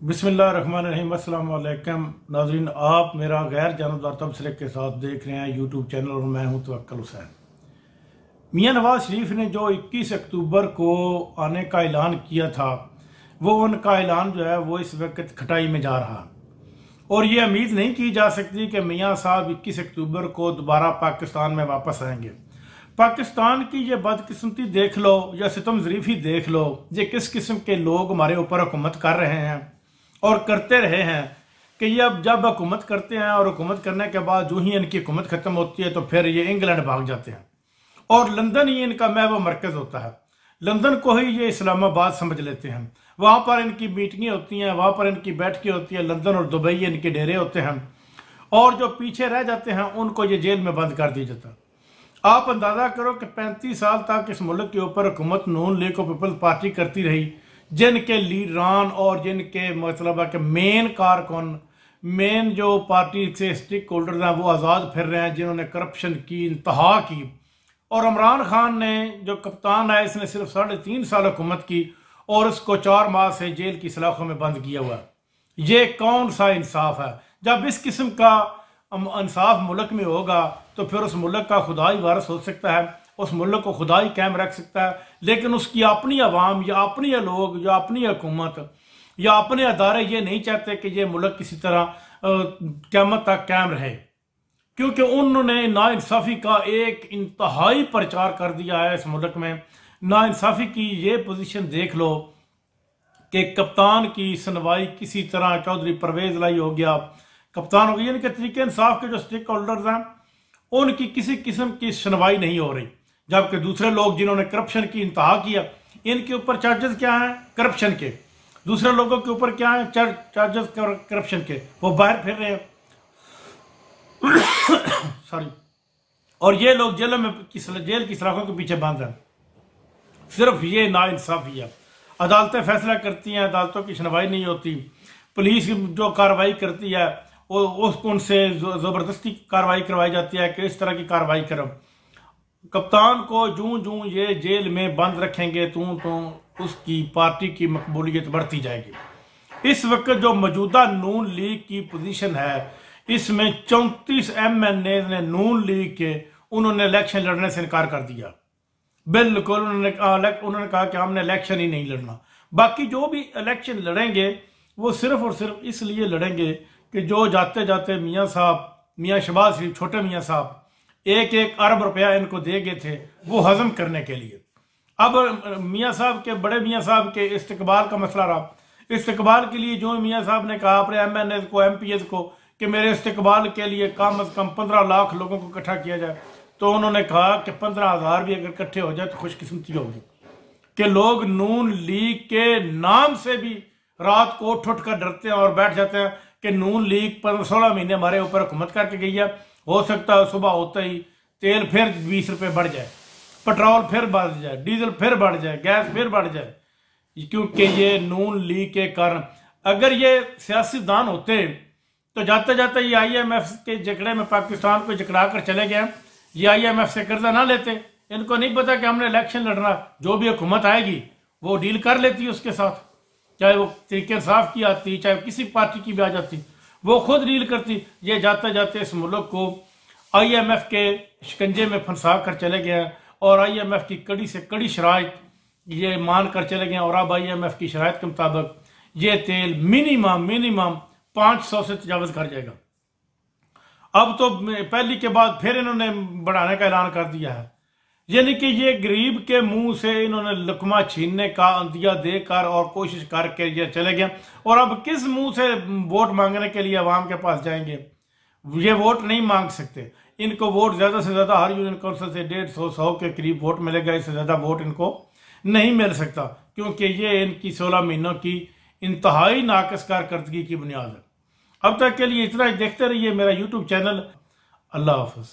बिस्मिल्लाहिर्रहमानिर्रहीम। अस्सलाम वालेकुम नाज़रीन, आप मेरा गैर जानबदार तबसरे के साथ देख रहे हैं यूट्यूब चैनल और मैं हूं तवक्कुल हुसैन। मियां नवाज शरीफ ने जो 21 अक्टूबर को आने का ऐलान किया था, वो उनका ऐलान जो है वो इस वक्त खटाई में जा रहा और ये उम्मीद नहीं की जा सकती कि मियां साहब 21 अक्टूबर को दोबारा पाकिस्तान में वापस आएंगे। पाकिस्तान की ये बदकिस्मती देख लो या सितम ज़रीफ़ी देख लो, ये किस किस्म के लोग हमारे ऊपर हुकूमत कर रहे हैं और करते रहे हैं कि ये अब जब हुकूमत करते हैं और हुकूमत करने के बाद जो ही इनकी हुकूमत ख़त्म होती है तो फिर ये इंग्लैंड भाग जाते हैं और लंदन ही इनका महव मरकज़ होता है। लंदन को ही ये इस्लामाबाद समझ लेते हैं। वहाँ पर इनकी मीटिंगें होती हैं, वहाँ पर इनकी बैठकें होती हैं। लंदन और दुबई इनके डेरे होते हैं और जो पीछे रह जाते हैं उनको ये जेल में बंद कर दिया जाता है। आप अंदाज़ा करो कि 35 साल तक इस मुल्क के ऊपर हुकूमत नून लीग और पीपल्स पार्टी करती रही, जिनके लीडरान और जिनके मतलब है कि मेन कारकुन, मेन जो पार्टी से स्टेक होल्डर्स हैं वो आज़ाद फिर रहे हैं, जिन्होंने करप्शन की इंतहा की। और इमरान खान ने जो कप्तान है, इसने सिर्फ 3.5 साल हुकूमत की और उसको 4 माह से जेल की सलाखों में बंद किया हुआ। ये कौन सा इंसाफ है? जब इस किस्म का इंसाफ मुल्क में होगा तो फिर उस मुल्क का खुदा ही वारिस हो सकता है, उस मुल्क को खुदा ही कायम रख सकता है। लेकिन उसकी अपनी आवाम या अपनी लोग या अपनी हुकूमत या अपने अदारे ये नहीं चाहते कि ये मुल्क किसी तरह क़यामत तक कायम रहे, क्योंकि उन्होंने नाइंसाफ़ी का एक इंतहाई प्रचार कर दिया है इस मुल्क में। नाइंसाफ़ी की ये पोजीशन देख लो कि कप्तान की सुनवाई किसी तरह चौधरी परवेज लाई हो गया, कप्तान हो गया, यानी कि तरीके इंसाफ के जो स्टेक होल्डर्स हैं उनकी किसी किस्म की सुनवाई नहीं हो रही। जबकि दूसरे लोग जिन्होंने करप्शन की इंतहा किया, इनके ऊपर चार्जेस क्या हैं? करप्शन के। दूसरे लोगों के ऊपर क्या है? चार्जेस करप्शन के, वो बाहर फिर रहे हैं सॉरी। और ये लोग जेल की सलाखों के पीछे बंद हैं। सिर्फ ये नाइंसाफी है। अदालतें फैसला करती हैं, अदालतों की सुनवाई नहीं होती। पुलिस जो कार्रवाई करती है उसको उनसे ज़बरदस्ती कार्रवाई करवाई जाती है कि इस तरह की कार्रवाई करो। कप्तान को जूं ये जेल में बंद रखेंगे तो उसकी पार्टी की मकबूलियत बढ़ती जाएगी। इस वक्त जो मौजूदा नून लीग की पोजीशन है, इसमें 34 MNA ने नून लीग के उन्होंने इलेक्शन लड़ने से इनकार कर दिया। बिल्कुल उन्होंने कहा कि हमने इलेक्शन ही नहीं लड़ना। बाकी जो भी इलेक्शन लड़ेंगे वो सिर्फ और सिर्फ इसलिए लड़ेंगे कि जो जाते जाते मियाँ शहबाज शरीफ, छोटे मियाँ साहब 1-1 अरब रुपया इनको दे गए थे वो हजम करने के लिए। अब मियाँ साहब के, बड़े मियाँ साहब के इस्तकबाल का मसला रहा। इस्तकबाल के लिए जो मियाँ साहब ने कहा अपने MNA को, MPs को कि मेरे इस्तकबाल के लिए कम अज़ कम 15 लाख लोगों को इकट्ठा किया जाए, तो उन्होंने कहा कि 15,000 भी अगर इकट्ठे हो जाए तो खुशकिस्मती होगी कि लोग नून लीग के नाम से भी रात को उठ कर डरते हैं और बैठ जाते हैं कि नून लीग 16 महीने हमारे ऊपर हुकूमत करके गई है। हो सकता है सुबह होते ही तेल फिर 20 रुपये बढ़ जाए, पेट्रोल फिर बढ़ जाए, डीजल फिर बढ़ जाए, गैस फिर बढ़ जाए, क्योंकि ये नून लीग के कारण। अगर ये सियासतदान होते तो जाते जाते ये IMF के जकड़े में पाकिस्तान को जकड़ा कर चले गए। ये IMF से कर्जा ना लेते। इनको नहीं पता कि हमने इलेक्शन लड़ना, जो भी हुकूमत आएगी वो डील कर लेती है उसके साथ, चाहे वो तरीके इंसाफ की आती, चाहे किसी पार्टी की भी आ जाती, वो खुद डील करती। ये जाते जाते इस मुल्क को IMF के शिकंजे में फंसा कर चले गए और IMF की कड़ी से कड़ी शराइत ये मान कर चले गए। और अब IMF की शराइत के मुताबिक ये तेल मिनिमम 500 से तजावज़ कर जाएगा। अब तो पहली के बाद फिर इन्होंने बढ़ाने का ऐलान कर दिया है। यानी कि ये गरीब के मुंह से इन्होंने लुकमा छीनने का अंदिया देकर और कोशिश करके ये चले गए। और अब किस मुंह से वोट मांगने के लिए अवाम के पास जाएंगे? ये वोट नहीं मांग सकते। इनको वोट ज़्यादा से ज़्यादा हर यूनियन काउंसिल से 150 के करीब वोट मिलेगा, इससे ज़्यादा वोट इनको नहीं मिल सकता, क्योंकि ये इनकी 16 महीनों की इंतहाई नाकस कारकर्दगी की बुनियाद है। अब तक के लिए इतना ही। देखते रहिए मेरा YouTube चैनल। अल्लाह हाफ़िज़।